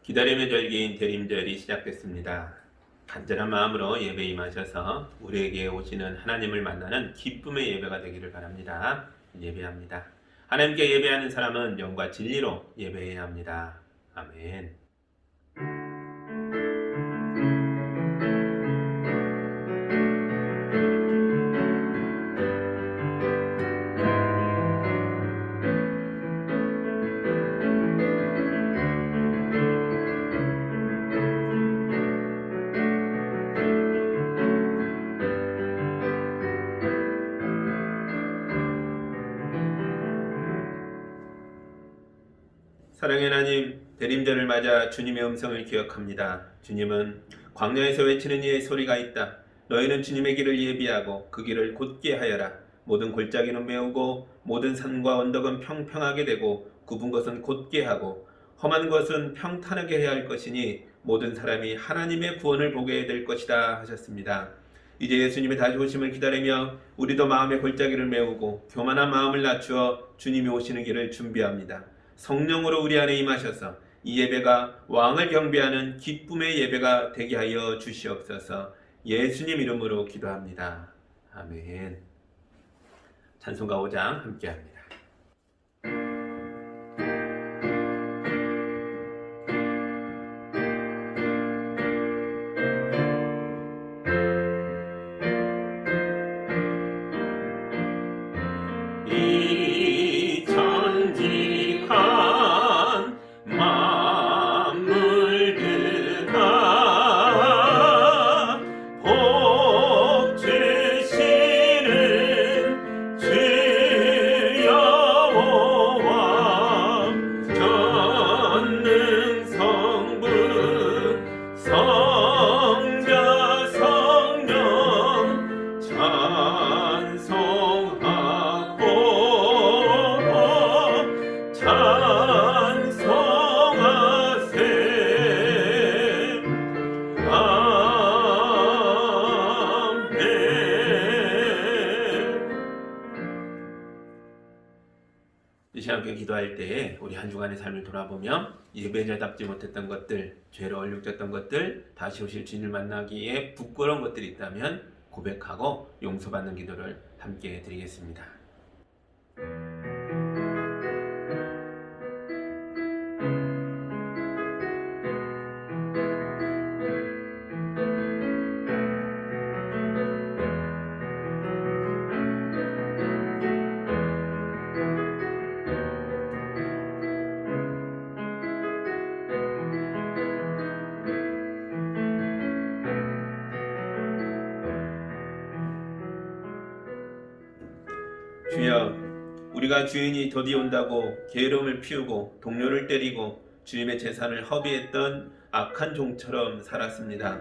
기다림의 절기인 대림절이 시작됐습니다. 간절한 마음으로 예배에 임하셔서 우리에게 오시는 하나님을 만나는 기쁨의 예배가 되기를 바랍니다. 예배합니다. 하나님께 예배하는 사람은 영과 진리로 예배해야 합니다. 아멘. 사랑의 하나님, 대림절을 맞아 주님의 음성을 기억합니다. 주님은 광야에서 외치는 이의 소리가 있다. 너희는 주님의 길을 예비하고 그 길을 곧게 하여라. 모든 골짜기는 메우고 모든 산과 언덕은 평평하게 되고 굽은 것은 곧게 하고 험한 것은 평탄하게 해야 할 것이니 모든 사람이 하나님의 구원을 보게 될 것이다 하셨습니다. 이제 예수님의 다시 오심을 기다리며 우리도 마음의 골짜기를 메우고 교만한 마음을 낮추어 주님이 오시는 길을 준비합니다. 성령으로 우리 안에 임하셔서 이 예배가 왕을 경배하는 기쁨의 예배가 되게 하여 주시옵소서. 예수님 이름으로 기도합니다. 아멘. 찬송가 5장 함께합니다. 이 전직한 만물들아 복 주시는 주여 왕 전능성부 성자 성령 찬송하고 찬송하세. 아멘. 이 시간 함께 기도할 때에 우리 한 주간의 삶을 돌아보며 예배자답지 못했던 것들, 죄로 얼룩졌던 것들, 다시 오실 주님을 만나기에 부끄러운 것들이 있다면 고백하고 용서받는 기도를 함께 드리겠습니다. 주여, 우리가 주인이 더디 온다고 게으름을 피우고 동료를 때리고 주님의 재산을 허비했던 악한 종처럼 살았습니다.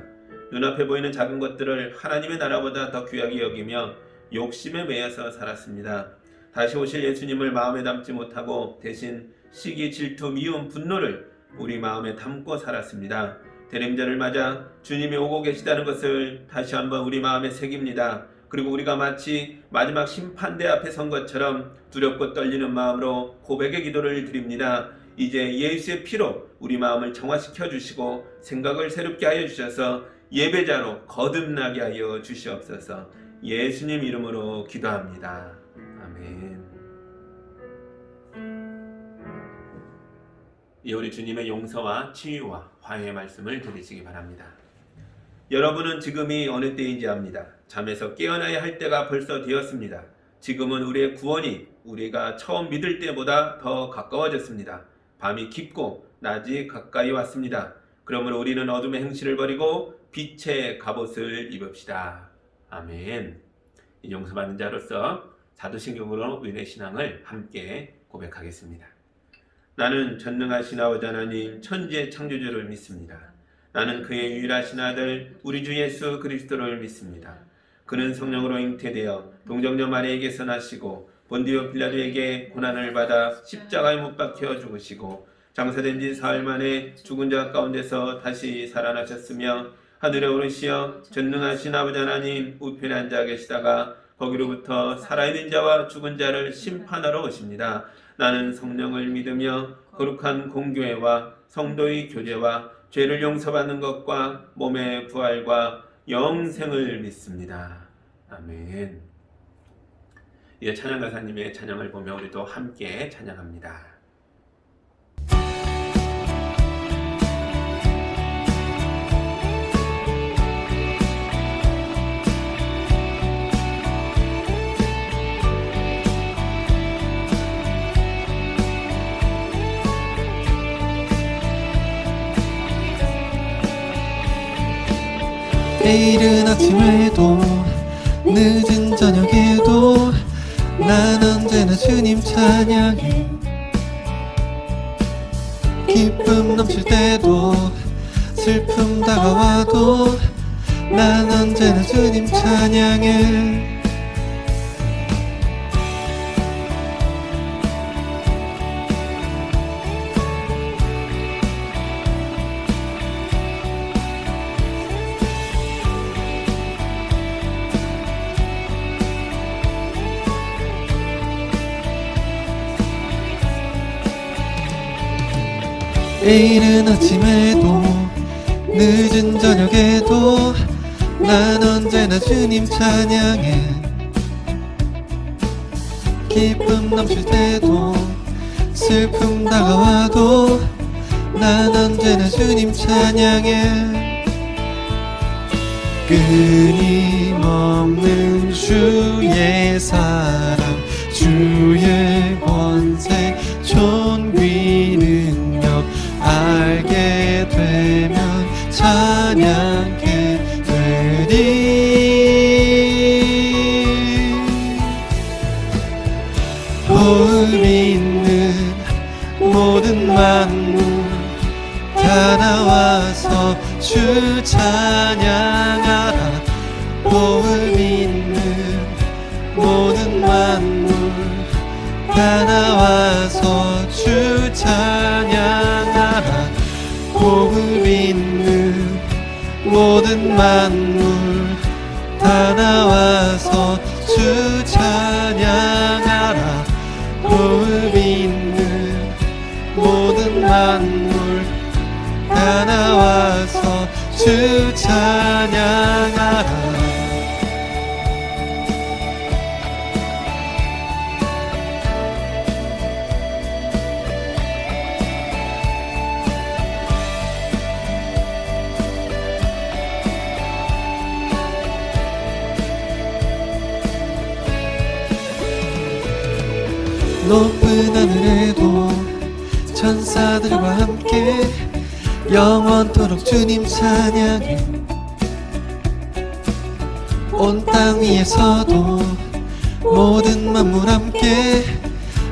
눈앞에 보이는 작은 것들을 하나님의 나라보다 더 귀하게 여기며 욕심에 매여서 살았습니다. 다시 오실 예수님을 마음에 담지 못하고 대신 시기, 질투, 미움, 분노를 우리 마음에 담고 살았습니다. 대림절을 맞아 주님이 오고 계시다는 것을 다시 한번 우리 마음에 새깁니다. 그리고 우리가 마치 마지막 심판대 앞에 선 것처럼 두렵고 떨리는 마음으로 고백의 기도를 드립니다. 이제 예수의 피로 우리 마음을 정화시켜 주시고 생각을 새롭게 하여 주셔서 예배자로 거듭나게 하여 주시옵소서. 예수님 이름으로 기도합니다. 아멘. 이 우리 주님의 용서와 치유와 화해의 말씀을 들으시기 바랍니다. 여러분은 지금이 어느 때인지 압니다. 잠에서 깨어나야 할 때가 벌써 되었습니다. 지금은 우리의 구원이 우리가 처음 믿을 때보다 더 가까워졌습니다. 밤이 깊고 낮이 가까이 왔습니다. 그러므로 우리는 어둠의 행실을 버리고 빛의 갑옷을 입읍시다. 아멘. 이 용서받는 자로서 사도신경으로 의의 신앙을 함께 고백하겠습니다. 나는 전능하신 아버지 하나님 천지의 창조주를 믿습니다. 나는 그의 유일하신 아들 우리 주 예수 그리스도를 믿습니다. 그는 성령으로 잉태되어 동정녀 마리에게서 나시고 본디오 빌라도에게 고난을 받아 십자가에 못 박혀 죽으시고 장사된 지 사흘 만에 죽은 자 가운데서 다시 살아나셨으며 하늘에 오르시어 전능하신 아버지 하나님 우편에 앉아 계시다가 거기로부터 살아있는 자와 죽은 자를 심판하러 오십니다. 나는 성령을 믿으며 거룩한 공교회와 성도의 교제와 죄를 용서받는 것과 몸의 부활과 영생을 믿습니다. 아멘. 이 찬양가사님의 찬양을 보며 우리도 함께 찬양합니다. 이른 아침에도 늦은 저녁에도 난 언제나 주님 찬양해. 기쁨 넘칠 때도 슬픔 다가와도 난 언제나 주님 찬양해. 이른 아침에도 늦은 저녁에도 난 언제나 주님 찬양해. 기쁨 넘칠 때도 슬픔 다가와도 난 언제나 주님 찬양해. 끊임없는 주의 사랑, 주의 권세, 존귀 능력 알게 되면 찬양게 되리. 호흡 있는 모든 만물 다 나와서 주 찬양하라. 호흡 있는 모든 만물 다 나와서 주 찬양하라. 호흡 있는 모든 만물 다 나와서 주 찬양하라. 호흡 있는 모든 만물 다 나와서 주 찬양하라. 높은 하늘에도 천사들과 함께 영원토록 주님 찬양해. 온 땅 위에서도 모든 만물 함께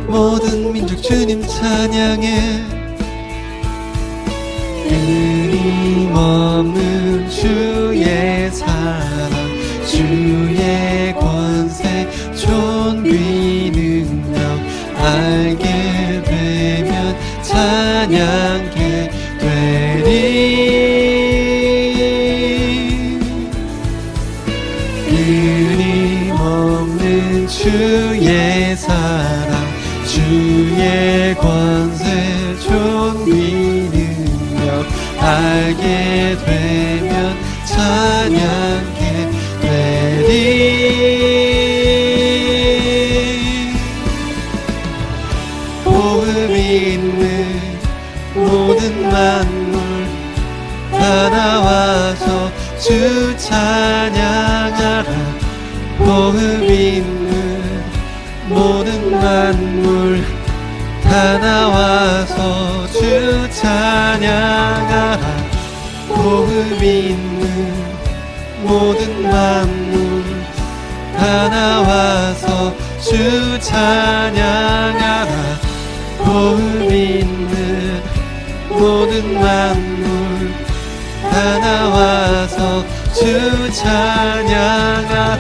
모든 민족 주님 찬양해. 끊임없는 주의 사랑, 주의 권세, 존귀 능력 알게 되면 찬양게 되리. 끊임없는 주의 사랑, 주의 권세, 존귀 능력 알게 되면 찬양게 되리. 호흡 있는 모든 만물 다 나와서 주 찬양하라. 호흡 있는 모든 만물 다 나와서 주 찬양하라. 호흡 있는 모든 만물 다 나와서 주 찬양하라. 호흡 있는 모든 만물 다 나와서 주 찬양하라.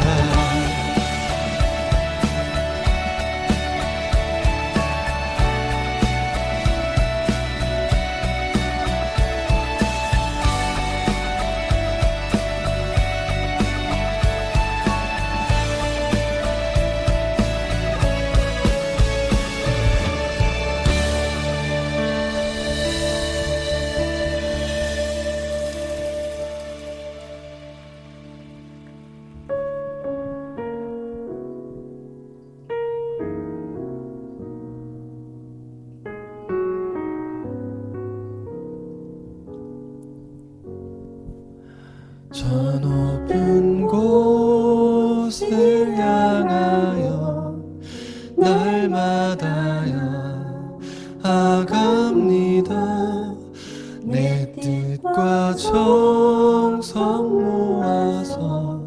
나아갑니다. 내 뜻과 정성 모아서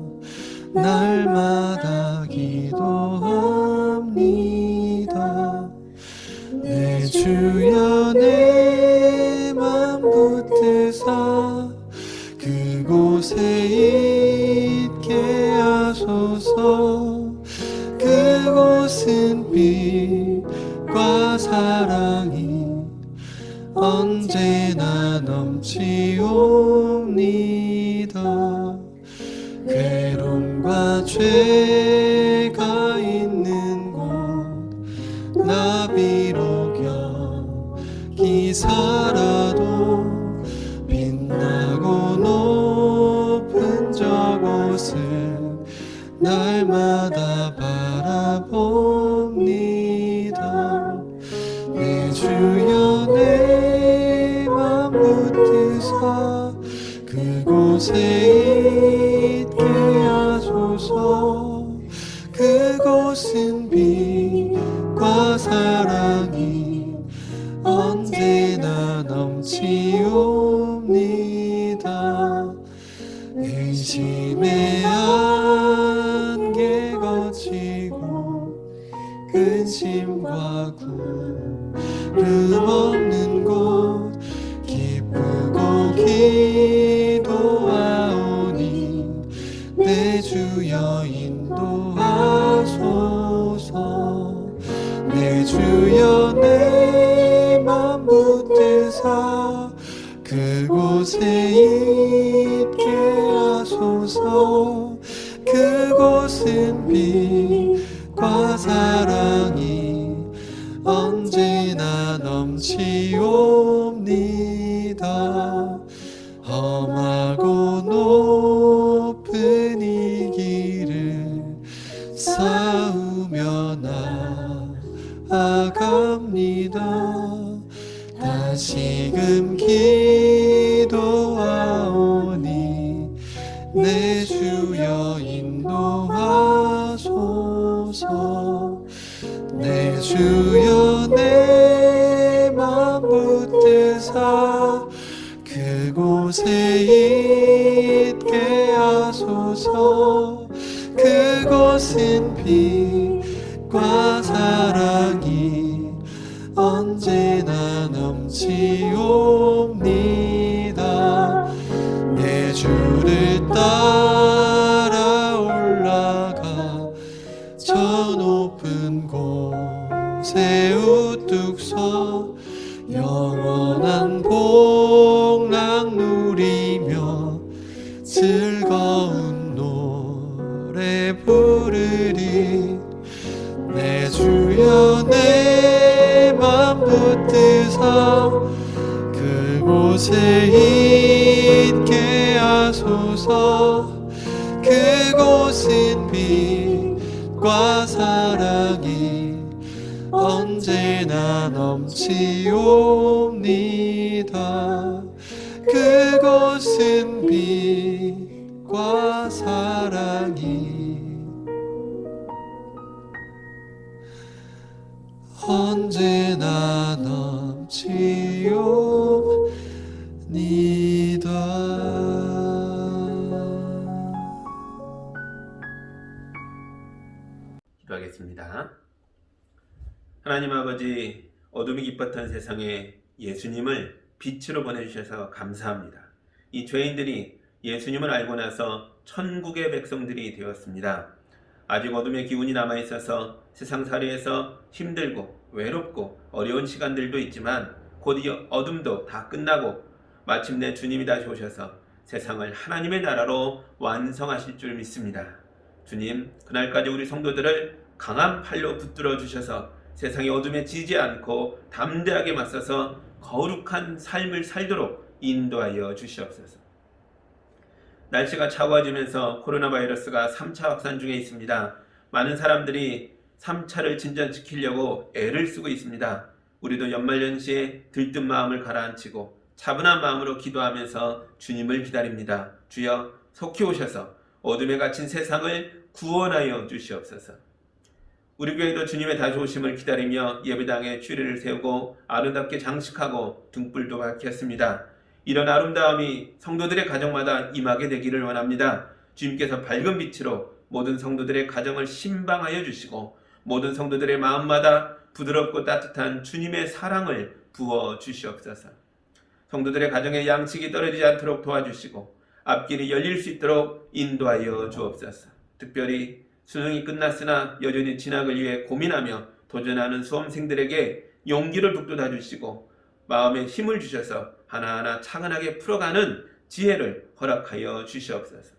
날마다 기도합니다. 내 주여 내 맘 붙드사 그곳에 있게 하소서. 그곳은 빛과 사랑이 언제나 넘치옵니다. 괴로움과 죄가 있는 곳 나 비록 여기 살아도 빛나고 높은 저곳을 날마다 바라봅니다. 내 주여 내 맘 붙드사 그곳에 있게 하소서. 그곳은 빛과 사랑이 언제나 넘치옵니다. 의심의 안개 거치고 근심과 구름 없는 곳 기쁘고 기도하오니 내 주여 인도하소서. 내 주여 내 맘 붙드사 그곳에 있게 하소서. 그곳은 빛과 사랑이 언제나 넘치옵니다. 험하고 높은 이 길을 싸우며 나아갑니다. 다시금 기도하오니 내 주여 인도하소서. 내 주여 내 맘 붙드사 그곳에 있게 하소서. 그곳은 빛과 사랑이 언제나 넘치옵니다. 내 주를 따라 올라가 저 높은 곳에 우뚝 서 영원한 복락 누리며 즐거운 노래 부르리. 내 주여 내 맘 붙드사 그곳에 있게 하소서. 그곳은 빛과 사랑이 언제나 넘치옵니다. 그곳은 빛과 사랑이 언제나 넘치옵니다. 기도하겠습니다. 하나님 아버지, 어둠이 깊었던 세상에 예수님을 빛으로 보내주셔서 감사합니다. 이 죄인들이 예수님을 알고 나서 천국의 백성들이 되었습니다. 아직 어둠의 기운이 남아있어서 세상살이에서 힘들고 외롭고 어려운 시간들도 있지만 곧 이 어둠도 다 끝나고 마침내 주님이 다시 오셔서 세상을 하나님의 나라로 완성하실 줄 믿습니다. 주님, 그날까지 우리 성도들을 강한 팔로 붙들어 주셔서 세상의 어둠에 지지 않고 담대하게 맞서서 거룩한 삶을 살도록 인도하여 주시옵소서. 날씨가 차가워지면서 코로나 바이러스가 3차 확산 중에 있습니다. 많은 사람들이 3차를 진전시키려고 애를 쓰고 있습니다. 우리도 연말연시에 들뜬 마음을 가라앉히고 차분한 마음으로 기도하면서 주님을 기다립니다. 주여, 속히 오셔서 어둠에 갇힌 세상을 구원하여 주시옵소서. 우리 교회도 주님의 다시 오심을 기다리며 예배당에 주례를 세우고 아름답게 장식하고 등불도 밝혔습니다. 이런 아름다움이 성도들의 가정마다 임하게 되기를 원합니다. 주님께서 밝은 빛으로 모든 성도들의 가정을 신방하여 주시고 모든 성도들의 마음마다 부드럽고 따뜻한 주님의 사랑을 부어 주시옵소서. 성도들의 가정에 양식이 떨어지지 않도록 도와주시고 앞길이 열릴 수 있도록 인도하여 주옵소서. 특별히 수능이 끝났으나 여전히 진학을 위해 고민하며 도전하는 수험생들에게 용기를 북돋아 주시고 마음에 힘을 주셔서 하나하나 차근하게 풀어가는 지혜를 허락하여 주시옵소서.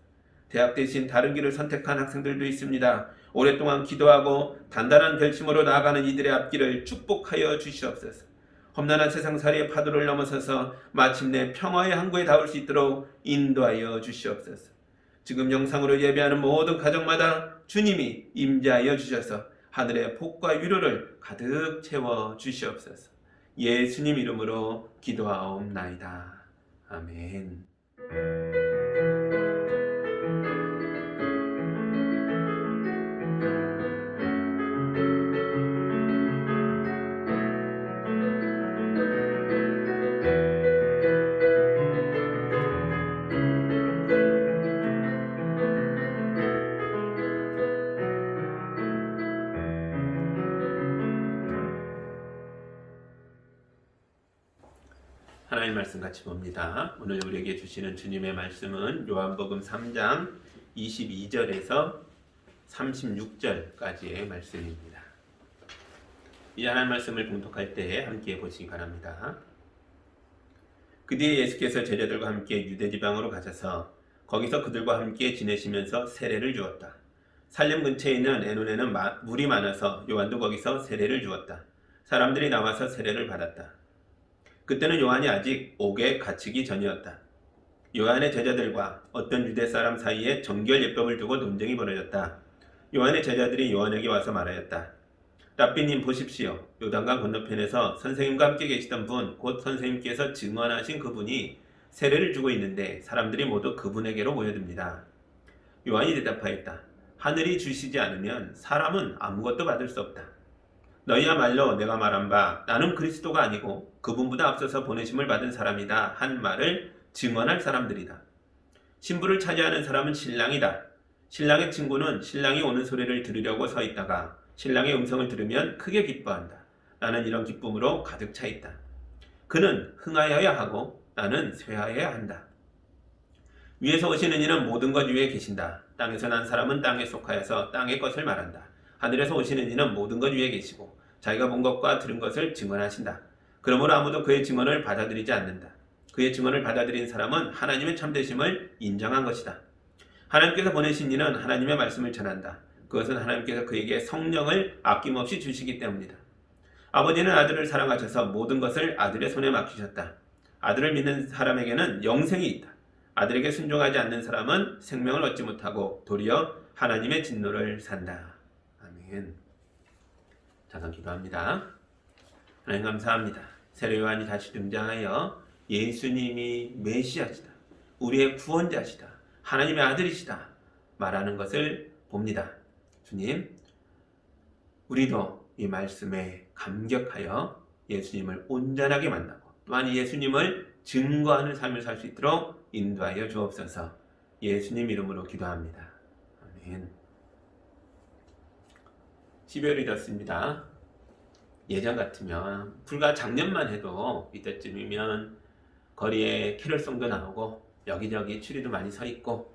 대학 대신 다른 길을 선택한 학생들도 있습니다. 오랫동안 기도하고 단단한 결심으로 나아가는 이들의 앞길을 축복하여 주시옵소서. 험난한 세상살이의 파도를 넘어서서 마침내 평화의 항구에 닿을 수 있도록 인도하여 주시옵소서. 지금 영상으로 예배하는 모든 가정마다 주님이 임재하여 주셔서 하늘의 복과 위로를 가득 채워 주시옵소서. 예수님 이름으로 기도하옵나이다. 아멘. 하나님 말씀 같이 봅니다. 오늘 우리에게 주시는 주님의 말씀은 요한복음 3장 22절에서 36절까지의 말씀입니다. 이 하나님 말씀을 봉독할 때 함께 보시기 바랍니다. 그 뒤에 예수께서 제자들과 함께 유대지방으로 가셔서 거기서 그들과 함께 지내시면서 세례를 주었다. 살렘 근처에 있는 에논에는 물이 많아서 요한도 거기서 세례를 주었다. 사람들이 나와서 세례를 받았다. 그때는 요한이 아직 옥에 갇히기 전이었다. 요한의 제자들과 어떤 유대 사람 사이에 정결 예법을 두고 논쟁이 벌어졌다. 요한의 제자들이 요한에게 와서 말하였다. 랍비님 보십시오. 요단강 건너편에서 선생님과 함께 계시던 분, 곧 선생님께서 증언하신 그분이 세례를 주고 있는데 사람들이 모두 그분에게로 모여듭니다. 요한이 대답하였다. 하늘이 주시지 않으면 사람은 아무것도 받을 수 없다. 너희야말로 내가 말한 바 나는 그리스도가 아니고 그분보다 앞서서 보내심을 받은 사람이다 한 말을 증언할 사람들이다. 신부를 차지하는 사람은 신랑이다. 신랑의 친구는 신랑이 오는 소리를 들으려고 서 있다가 신랑의 음성을 들으면 크게 기뻐한다. 나는 이런 기쁨으로 가득 차 있다. 그는 흥하여야 하고 나는 쇠하여야 한다. 위에서 오시는 이는 모든 것 위에 계신다. 땅에서 난 사람은 땅에 속하여서 땅의 것을 말한다. 하늘에서 오시는 이는 모든 것 위에 계시고 자기가 본 것과 들은 것을 증언하신다. 그러므로 아무도 그의 증언을 받아들이지 않는다. 그의 증언을 받아들인 사람은 하나님의 참되심을 인정한 것이다. 하나님께서 보내신 이는 하나님의 말씀을 전한다. 그것은 하나님께서 그에게 성령을 아낌없이 주시기 때문이다. 아버지는 아들을 사랑하셔서 모든 것을 아들의 손에 맡기셨다. 아들을 믿는 사람에게는 영생이 있다. 아들에게 순종하지 않는 사람은 생명을 얻지 못하고 도리어 하나님의 진노를 산다. 아멘. 잠깐 기도합니다. 하나님 감사합니다. 세례 요한이 다시 등장하여 예수님이 메시아시다. 우리의 구원자시다. 하나님의 아들이시다. 말하는 것을 봅니다. 주님, 우리도 이 말씀에 감격하여 예수님을 온전하게 만나고 또한 예수님을 증거하는 삶을 살 수 있도록 인도하여 주옵소서. 예수님 이름으로 기도합니다. 아멘. 12월이 됐습니다. 예전 같으면 불과 작년만 해도 이때쯤이면 거리에 캐롤송도 나오고 여기저기 추리도 많이 서 있고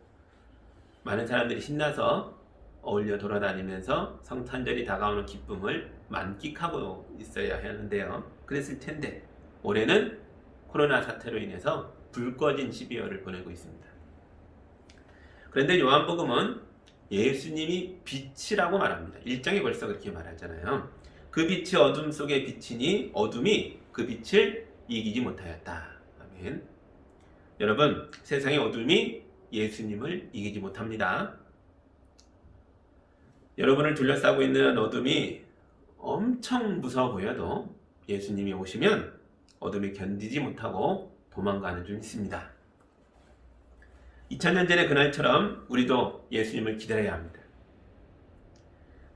많은 사람들이 신나서 어울려 돌아다니면서 성탄절이 다가오는 기쁨을 만끽하고 있어야 하는데요. 그랬을 텐데 올해는 코로나 사태로 인해서 불 꺼진 12월을 보내고 있습니다. 그런데 요한복음은 예수님이 빛이라고 말합니다. 1장에 벌써 그렇게 말하잖아요. 그 빛이 어둠 속에 비치니 어둠이 그 빛을 이기지 못하였다. 아멘. 여러분, 세상의 어둠이 예수님을 이기지 못합니다. 여러분을 둘러싸고 있는 어둠이 엄청 무서워 보여도 예수님이 오시면 어둠이 견디지 못하고 도망가는 줄 믿습니다. 2000년 전의 그날처럼 우리도 예수님을 기다려야 합니다.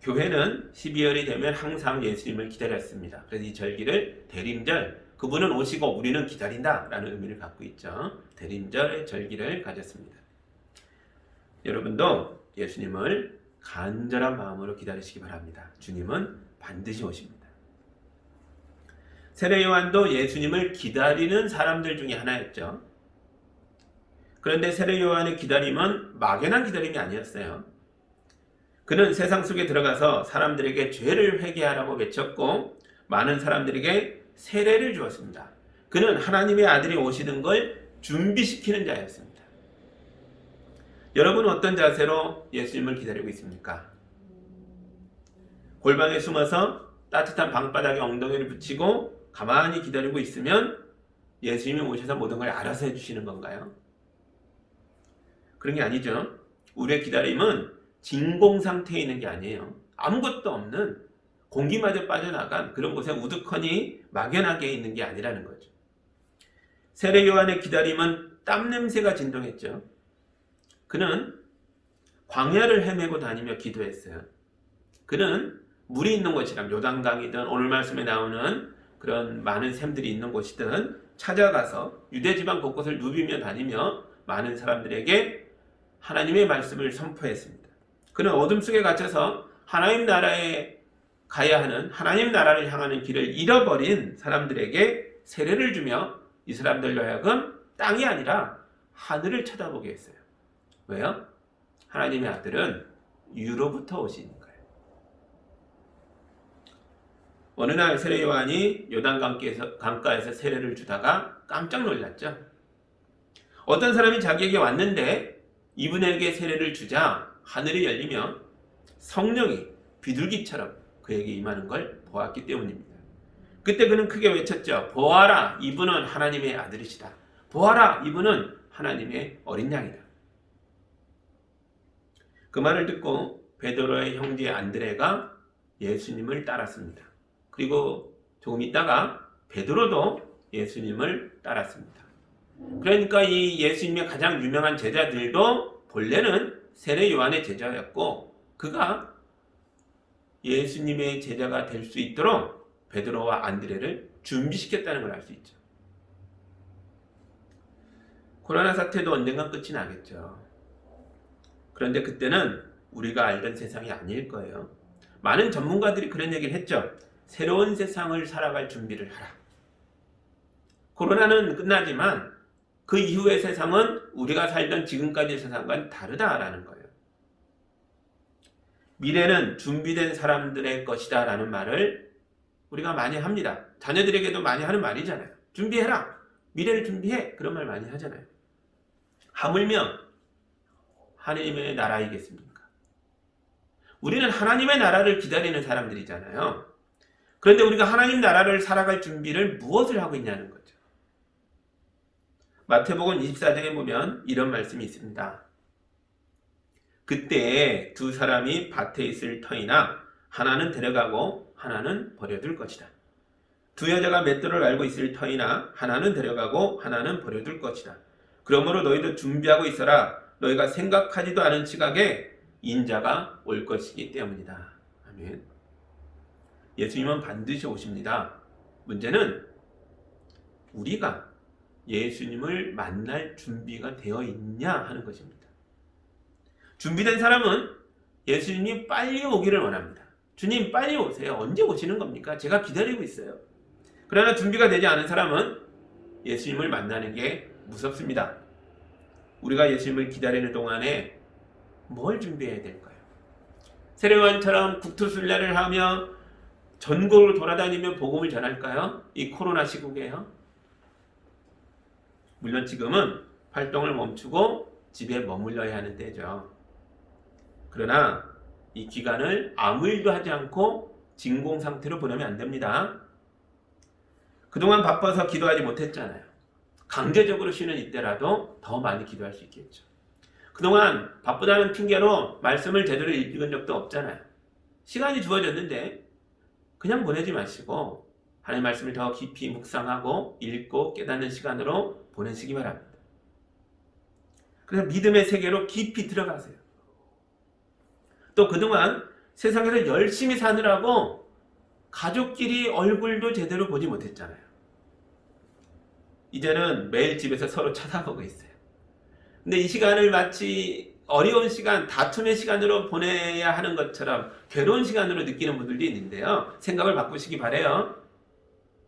교회는 12월이 되면 항상 예수님을 기다렸습니다. 그래서 이 절기를 대림절, 그분은 오시고 우리는 기다린다라는 의미를 갖고 있죠. 대림절의 절기를 가졌습니다. 여러분도 예수님을 간절한 마음으로 기다리시기 바랍니다. 주님은 반드시 오십니다. 세례 요한도 예수님을 기다리는 사람들 중에 하나였죠. 그런데 세례 요한의 기다림은 막연한 기다림이 아니었어요. 그는 세상 속에 들어가서 사람들에게 죄를 회개하라고 외쳤고 많은 사람들에게 세례를 주었습니다. 그는 하나님의 아들이 오시는 걸 준비시키는 자였습니다. 여러분은 어떤 자세로 예수님을 기다리고 있습니까? 골방에 숨어서 따뜻한 방바닥에 엉덩이를 붙이고 가만히 기다리고 있으면 예수님이 오셔서 모든 걸 알아서 해주시는 건가요? 그런 게 아니죠. 우리의 기다림은 진공 상태에 있는 게 아니에요. 아무것도 없는 공기마저 빠져나간 그런 곳에 우두커니 막연하게 있는 게 아니라는 거죠. 세례 요한의 기다림은 땀 냄새가 진동했죠. 그는 광야를 헤매고 다니며 기도했어요. 그는 물이 있는 곳이랑 요단강이든 오늘 말씀에 나오는 그런 많은 샘들이 있는 곳이든 찾아가서 유대지방 곳곳을 누비며 다니며 많은 사람들에게 하나님의 말씀을 선포했습니다. 그는 어둠 속에 갇혀서 하나님 나라에 가야 하는, 하나님 나라를 향하는 길을 잃어버린 사람들에게 세례를 주며 이 사람들로 하여금 땅이 아니라 하늘을 쳐다보게 했어요. 왜요? 하나님의 아들은 위로부터 오시는 거예요. 어느 날 세례 요한이 요단강가에서 세례를 주다가 깜짝 놀랐죠. 어떤 사람이 자기에게 왔는데 이분에게 세례를 주자 하늘이 열리며 성령이 비둘기처럼 그에게 임하는 걸 보았기 때문입니다. 그때 그는 크게 외쳤죠. 보아라, 이분은 하나님의 아들이시다. 보아라, 이분은 하나님의 어린 양이다. 그 말을 듣고 베드로의 형제 안드레가 예수님을 따랐습니다. 그리고 조금 있다가 베드로도 예수님을 따랐습니다. 그러니까 이 예수님의 가장 유명한 제자들도 본래는 세례 요한의 제자였고 그가 예수님의 제자가 될 수 있도록 베드로와 안드레를 준비시켰다는 걸 알 수 있죠. 코로나 사태도 언젠간 끝이 나겠죠. 그런데 그때는 우리가 알던 세상이 아닐 거예요. 많은 전문가들이 그런 얘기를 했죠. 새로운 세상을 살아갈 준비를 하라. 코로나는 끝나지만 그 이후의 세상은 우리가 살던 지금까지의 세상과는 다르다라는 거예요. 미래는 준비된 사람들의 것이다 라는 말을 우리가 많이 합니다. 자녀들에게도 많이 하는 말이잖아요. 준비해라. 미래를 준비해. 그런 말 많이 하잖아요. 하물며 하나님의 나라이겠습니까? 우리는 하나님의 나라를 기다리는 사람들이잖아요. 그런데 우리가 하나님 나라를 살아갈 준비를 무엇을 하고 있냐는 거죠. 마태복음 24장에 보면 이런 말씀이 있습니다. 그때 두 사람이 밭에 있을 터이나 하나는 데려가고 하나는 버려둘 것이다. 두 여자가 맷돌을 알고 있을 터이나 하나는 데려가고 하나는 버려둘 것이다. 그러므로 너희도 준비하고 있어라. 너희가 생각하지도 않은 시각에 인자가 올 것이기 때문이다. 아멘. 예수님은 반드시 오십니다. 문제는 우리가 예수님을 만날 준비가 되어 있냐 하는 것입니다. 준비된 사람은 예수님이 빨리 오기를 원합니다. 주님 빨리 오세요. 언제 오시는 겁니까? 제가 기다리고 있어요. 그러나 준비가 되지 않은 사람은 예수님을 만나는 게 무섭습니다. 우리가 예수님을 기다리는 동안에 뭘 준비해야 될까요? 세례요한처럼 국토순례를 하며 전국을 돌아다니며 복음을 전할까요? 이 코로나 시국에요. 물론 지금은 활동을 멈추고 집에 머물러야 하는 때죠. 그러나 이 기간을 아무 일도 하지 않고 진공 상태로 보내면 안 됩니다. 그동안 바빠서 기도하지 못했잖아요. 강제적으로 쉬는 이때라도 더 많이 기도할 수 있겠죠. 그동안 바쁘다는 핑계로 말씀을 제대로 읽은 적도 없잖아요. 시간이 주어졌는데 그냥 보내지 마시고 하나님의 말씀을 더 깊이 묵상하고 읽고 깨닫는 시간으로 보내시기 바랍니다. 그래서 믿음의 세계로 깊이 들어가세요. 또 그동안 세상에서 열심히 사느라고 가족끼리 얼굴도 제대로 보지 못했잖아요. 이제는 매일 집에서 서로 쳐다보고 있어요. 근데 이 시간을 마치 어려운 시간, 다툼의 시간으로 보내야 하는 것처럼 괴로운 시간으로 느끼는 분들도 있는데요. 생각을 바꾸시기 바라요.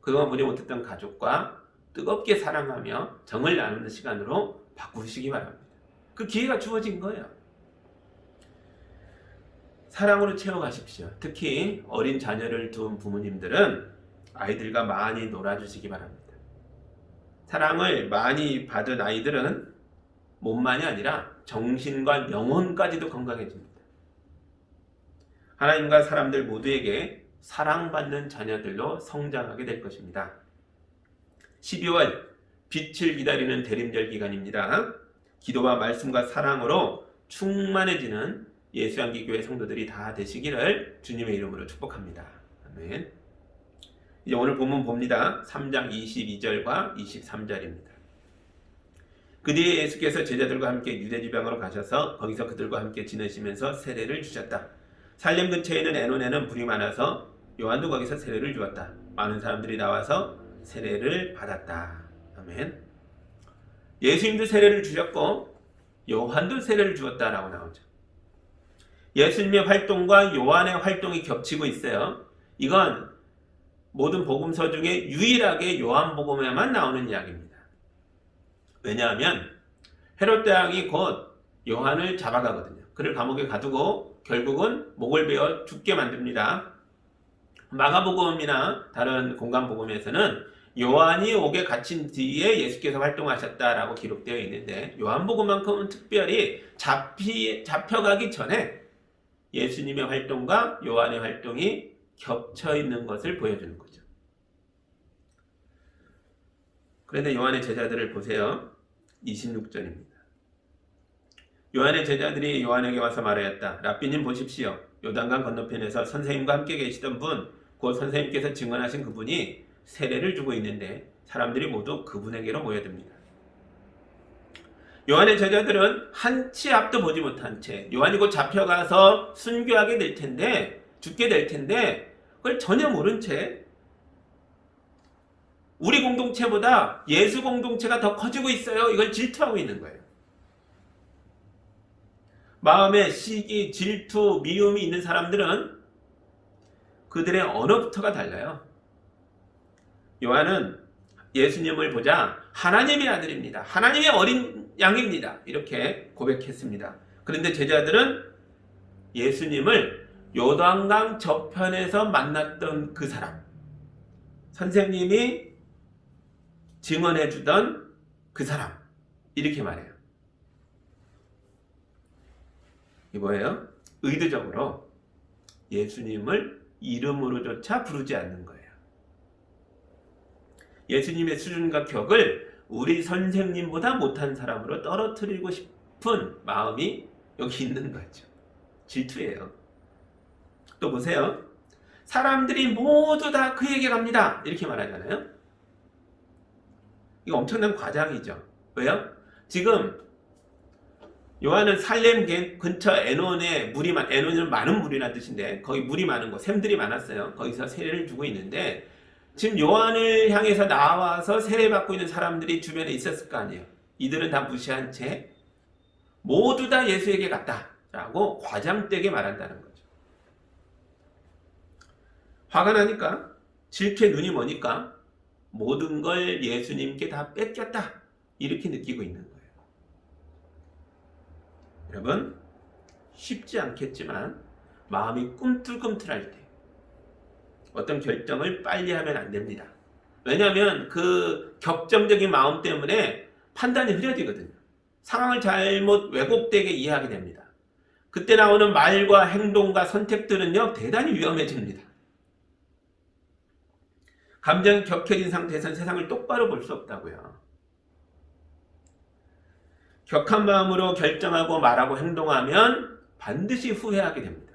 그동안 보지 못했던 가족과 뜨겁게 사랑하며 정을 나누는 시간으로 바꾸시기 바랍니다. 그 기회가 주어진 거예요. 사랑으로 채워가십시오. 특히 어린 자녀를 둔 부모님들은 아이들과 많이 놀아주시기 바랍니다. 사랑을 많이 받은 아이들은 몸만이 아니라 정신과 영혼까지도 건강해집니다. 하나님과 사람들 모두에게 사랑받는 자녀들로 성장하게 될 것입니다. 12월 빛을 기다리는 대림절 기간입니다. 기도와 말씀과 사랑으로 충만해지는 예수향기교회 성도들이 다 되시기를 주님의 이름으로 축복합니다. 아멘. 이제 오늘 본문 봅니다. 3장 22절과 23절입니다. 그 뒤에 예수께서 제자들과 함께 유대 지방으로 가셔서 거기서 그들과 함께 지내시면서 세례를 주셨다. 살렘 근처에 있는 에논에는 불이 많아서 요한도 거기서 세례를 주었다. 많은 사람들이 나와서 세례를 받았다. 아멘. 예수님도 세례를 주셨고 요한도 세례를 주었다라고 나오죠. 예수님의 활동과 요한의 활동이 겹치고 있어요. 이건 모든 복음서 중에 유일하게 요한복음에만 나오는 이야기입니다. 왜냐하면 헤롯 대왕이 곧 요한을 잡아가거든요. 그를 감옥에 가두고 결국은 목을 베어 죽게 만듭니다. 마가복음이나 다른 공간복음에서는 요한이 옥에 갇힌 뒤에 예수께서 활동하셨다라고 기록되어 있는데 요한복음만큼은 특별히 잡혀가기 전에 예수님의 활동과 요한의 활동이 겹쳐 있는 것을 보여주는 거죠. 그런데 요한의 제자들을 보세요. 26절입니다. 요한의 제자들이 요한에게 와서 말하였다. 랍비님 보십시오. 요단강 건너편에서 선생님과 함께 계시던 분, 곧 선생님께서 증언하신 그분이 세례를 주고 있는데 사람들이 모두 그분에게로 모여듭니다. 요한의 제자들은 한치 앞도 보지 못한 채 요한이 곧 잡혀가서 순교하게 될 텐데, 죽게 될 텐데 그걸 전혀 모른 채 우리 공동체보다 예수 공동체가 더 커지고 있어요. 이걸 질투하고 있는 거예요. 마음에 시기, 질투, 미움이 있는 사람들은 그들의 언어부터가 달라요. 요한은 예수님을 보자 하나님의 아들입니다. 하나님의 어린 양입니다. 이렇게 고백했습니다. 그런데 제자들은 예수님을 요단강 저편에서 만났던 그 사람, 선생님이 증언해 주던 그 사람, 이렇게 말해요. 이게 뭐예요? 의도적으로 예수님을 이름으로조차 부르지 않는 거예요. 예수님의 수준과 격을 우리 선생님보다 못한 사람으로 떨어뜨리고 싶은 마음이 여기 있는 거죠. 질투예요. 또 보세요. 사람들이 모두 다 그에게 갑니다. 이렇게 말하잖아요. 이거 엄청난 과장이죠. 왜요? 지금 요한은 살렘 근처 에논에 에논은 많은 물이라는 뜻인데 거기 물이 많은 곳, 샘들이 많았어요. 거기서 세례를 주고 있는데 지금 요한을 향해서 나와서 세례받고 있는 사람들이 주변에 있었을 거 아니에요. 이들은 다 무시한 채 모두 다 예수에게 갔다라고 과장되게 말한다는 거죠. 화가 나니까, 질투에 눈이 머니까 모든 걸 예수님께 다 뺏겼다, 이렇게 느끼고 있는 거예요. 여러분, 쉽지 않겠지만 마음이 꿈틀꿈틀할 때 어떤 결정을 빨리 하면 안 됩니다. 왜냐하면 그 격정적인 마음 때문에 판단이 흐려지거든요. 상황을 잘못 왜곡되게 이해하게 됩니다. 그때 나오는 말과 행동과 선택들은요, 대단히 위험해집니다. 감정이 격해진 상태에서는 세상을 똑바로 볼 수 없다고요. 격한 마음으로 결정하고 말하고 행동하면 반드시 후회하게 됩니다.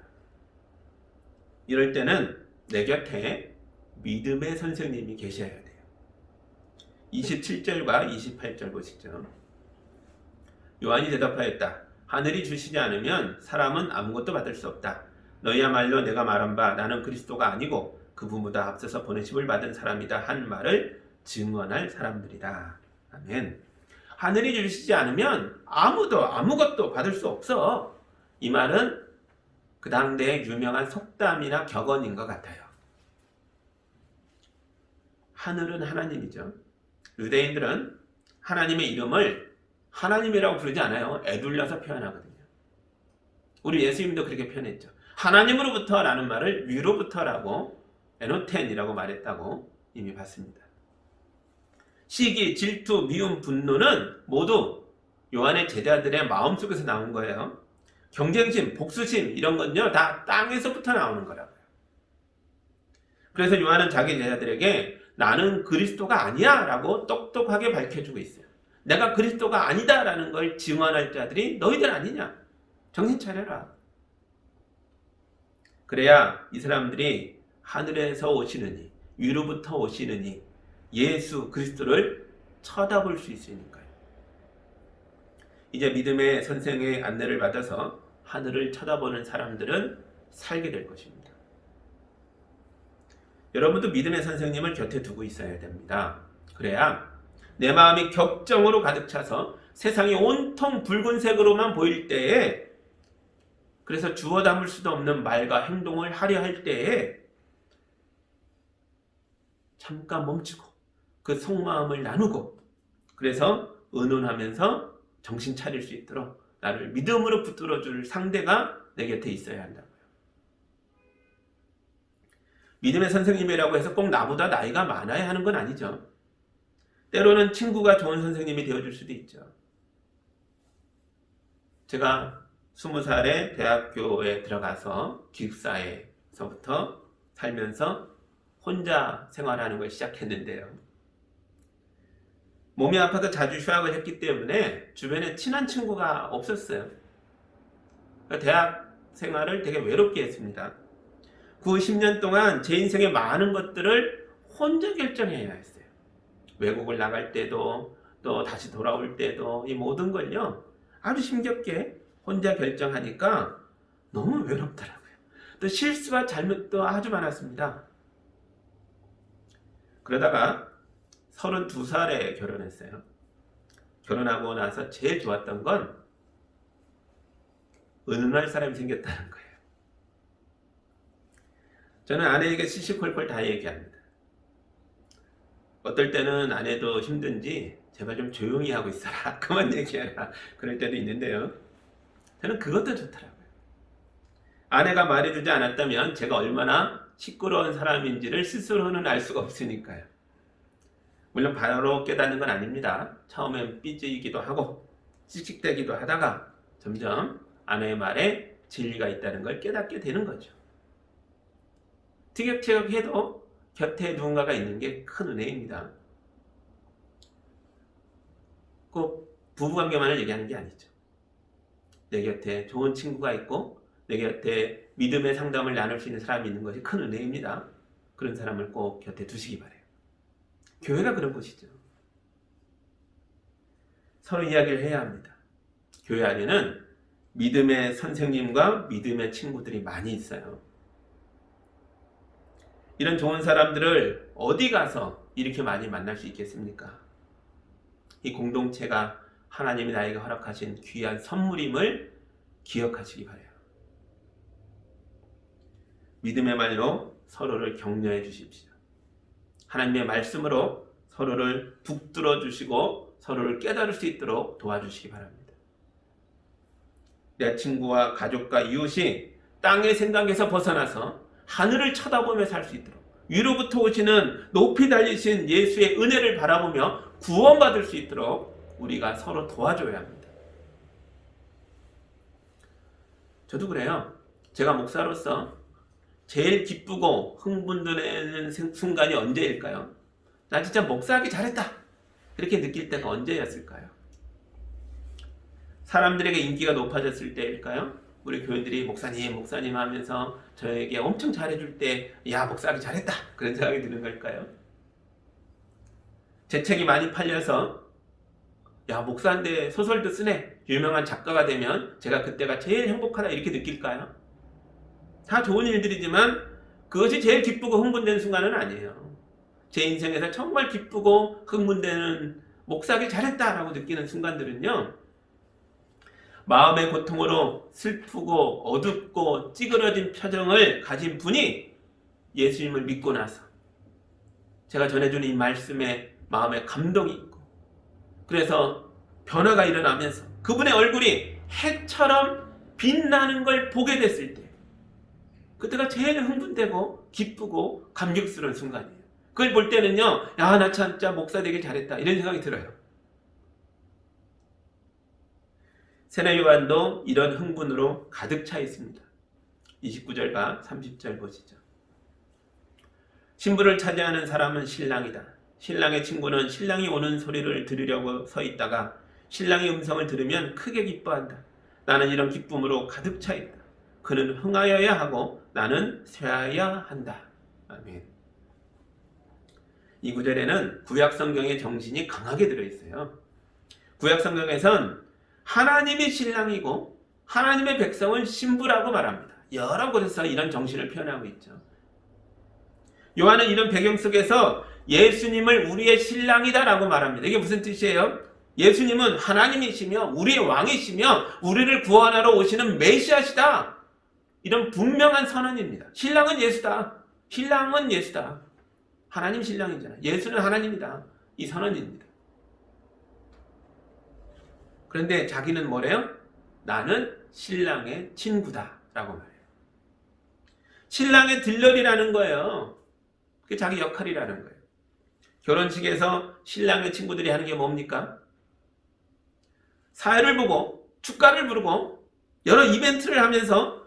이럴 때는 내 곁에 믿음의 선생님이 계셔야 돼요. 27절과 28절 보시죠. 요한이 대답하였다. 하늘이 주시지 않으면 사람은 아무것도 받을 수 없다. 너희야말로 내가 말한 바 나는 그리스도가 아니고 그분보다 앞서서 보내심을 받은 사람이다 한 말을 증언할 사람들이다. 아멘. 하늘이 주시지 않으면 아무것도 받을 수 없어. 이 말은 그 당대의 유명한 속담이나 격언인 것 같아요. 하늘은 하나님이죠. 유대인들은 하나님의 이름을 하나님이라고 부르지 않아요. 애둘러서 표현하거든요. 우리 예수님도 그렇게 표현했죠. 하나님으로부터 라는 말을 위로부터라고 에노텐이라고 말했다고 이미 봤습니다. 시기, 질투, 미움, 분노는 모두 요한의 제자들의 마음속에서 나온 거예요. 경쟁심, 복수심 이런 건요 다 땅에서부터 나오는 거라고요. 그래서 요한은 자기 제자들에게 나는 그리스도가 아니야 라고 똑똑하게 밝혀주고 있어요. 내가 그리스도가 아니다 라는 걸 증언할 자들이 너희들 아니냐? 정신 차려라. 그래야 이 사람들이 하늘에서 오시느니 위로부터 오시느니 예수 그리스도를 쳐다볼 수 있으니까요. 이제 믿음의 선생의 안내를 받아서 하늘을 쳐다보는 사람들은 살게 될 것입니다. 여러분도 믿음의 선생님을 곁에 두고 있어야 됩니다. 그래야 내 마음이 격정으로 가득 차서 세상이 온통 붉은색으로만 보일 때에, 그래서 주워 담을 수도 없는 말과 행동을 하려 할 때에 잠깐 멈추고 그 속마음을 나누고, 그래서 의논하면서 정신 차릴 수 있도록 나를 믿음으로 붙들어줄 상대가 내 곁에 있어야 한다고요. 믿음의 선생님이라고 해서 꼭 나보다 나이가 많아야 하는 건 아니죠. 때로는 친구가 좋은 선생님이 되어줄 수도 있죠. 제가 20살에 대학교에 들어가서 기숙사에서부터 살면서 혼자 생활하는 걸 시작했는데요. 몸이 아파서 자주 휴학을 했기 때문에 주변에 친한 친구가 없었어요. 그러니까 대학 생활을 되게 외롭게 했습니다. 그 10년 동안 제 인생의 많은 것들을 혼자 결정해야 했어요. 외국을 나갈 때도 또 다시 돌아올 때도 이 모든 걸요 아주 힘겹게 혼자 결정하니까 너무 외롭더라고요. 또 실수와 잘못도 아주 많았습니다. 그러다가 32살에 결혼했어요. 결혼하고 나서 제일 좋았던 건 은은할 사람이 생겼다는 거예요. 저는 아내에게 시시콜콜 다 얘기합니다. 어떨 때는 아내도 힘든지 제발 좀 조용히 하고 있어라. 그만 얘기해라. 그럴 때도 있는데요. 저는 그것도 좋더라고요. 아내가 말해주지 않았다면 제가 얼마나 시끄러운 사람인지를 스스로는 알 수가 없으니까요. 물론 바로 깨닫는 건 아닙니다. 처음엔 삐지기도 하고 씩씩대기도 하다가 점점 아내의 말에 진리가 있다는 걸 깨닫게 되는 거죠. 티격태격해도 곁에 누군가가 있는 게 큰 은혜입니다. 꼭 부부관계만을 얘기하는 게 아니죠. 내 곁에 좋은 친구가 있고 내 곁에 믿음의 상담을 나눌 수 있는 사람이 있는 것이 큰 은혜입니다. 그런 사람을 꼭 곁에 두시기 바라요. 교회가 그런 곳이죠. 서로 이야기를 해야 합니다. 교회 안에는 믿음의 선생님과 믿음의 친구들이 많이 있어요. 이런 좋은 사람들을 어디 가서 이렇게 많이 만날 수 있겠습니까? 이 공동체가 하나님이 나에게 허락하신 귀한 선물임을 기억하시기 바라요. 믿음의 말로 서로를 격려해 주십시오. 하나님의 말씀으로 서로를 붙들어 주시고 서로를 깨달을 수 있도록 도와주시기 바랍니다. 내 친구와 가족과 이웃이 땅의 생각에서 벗어나서 하늘을 쳐다보며 살 수 있도록, 위로부터 오시는 높이 달리신 예수의 은혜를 바라보며 구원받을 수 있도록 우리가 서로 도와줘야 합니다. 저도 그래요. 제가 목사로서 제일 기쁘고 흥분되는 순간이 언제일까요? 나 진짜 목사하기 잘했다 이렇게 느낄 때가 언제였을까요? 사람들에게 인기가 높아졌을 때일까요? 우리 교인들이 목사님 하면서 저에게 엄청 잘해줄 때 야 목사하기 잘했다 그런 생각이 드는 걸까요? 제 책이 많이 팔려서 야 목사인데 소설도 쓰네 유명한 작가가 되면 제가 그때가 제일 행복하다 이렇게 느낄까요? 다 좋은 일들이지만 그것이 제일 기쁘고 흥분되는 순간은 아니에요. 제 인생에서 정말 기쁘고 흥분되는 목사하기 잘했다라고 느끼는 순간들은요, 마음의 고통으로 슬프고 어둡고 찌그러진 표정을 가진 분이 예수님을 믿고 나서 제가 전해주는 이 말씀에 마음에 감동이 있고, 그래서 변화가 일어나면서 그분의 얼굴이 해처럼 빛나는 걸 보게 됐을 때, 그때가 제일 흥분되고 기쁘고 감격스러운 순간이에요. 그걸 볼 때는요, 야, 나 진짜 목사 되길 잘했다, 이런 생각이 들어요. 세례 요한도 이런 흥분으로 가득 차 있습니다. 29절과 30절 보시죠. 신부를 차지하는 사람은 신랑이다. 신랑의 친구는 신랑이 오는 소리를 들으려고 서 있다가 신랑의 음성을 들으면 크게 기뻐한다. 나는 이런 기쁨으로 가득 차 있다. 그는 흥하여야 하고 나는 쇠하여야 한다. 아멘. 이 구절에는 구약 성경의 정신이 강하게 들어있어요. 구약 성경에선 하나님이 신랑이고 하나님의 백성은 신부라고 말합니다. 여러 곳에서 이런 정신을 표현하고 있죠. 요한은 이런 배경 속에서 예수님을 우리의 신랑이다라고 말합니다. 이게 무슨 뜻이에요? 예수님은 하나님이시며 우리의 왕이시며 우리를 구원하러 오시는 메시아시다. 이런 분명한 선언입니다. 신랑은 예수다. 신랑은 예수다. 하나님 신랑이잖아요. 예수는 하나님이다. 이 선언입니다. 그런데 자기는 뭐래요? 나는 신랑의 친구다 라고 말해요. 신랑의 들러리라는 거예요. 그게 자기 역할이라는 거예요. 결혼식에서 신랑의 친구들이 하는 게 뭡니까? 사회를 보고 축가를 부르고 여러 이벤트를 하면서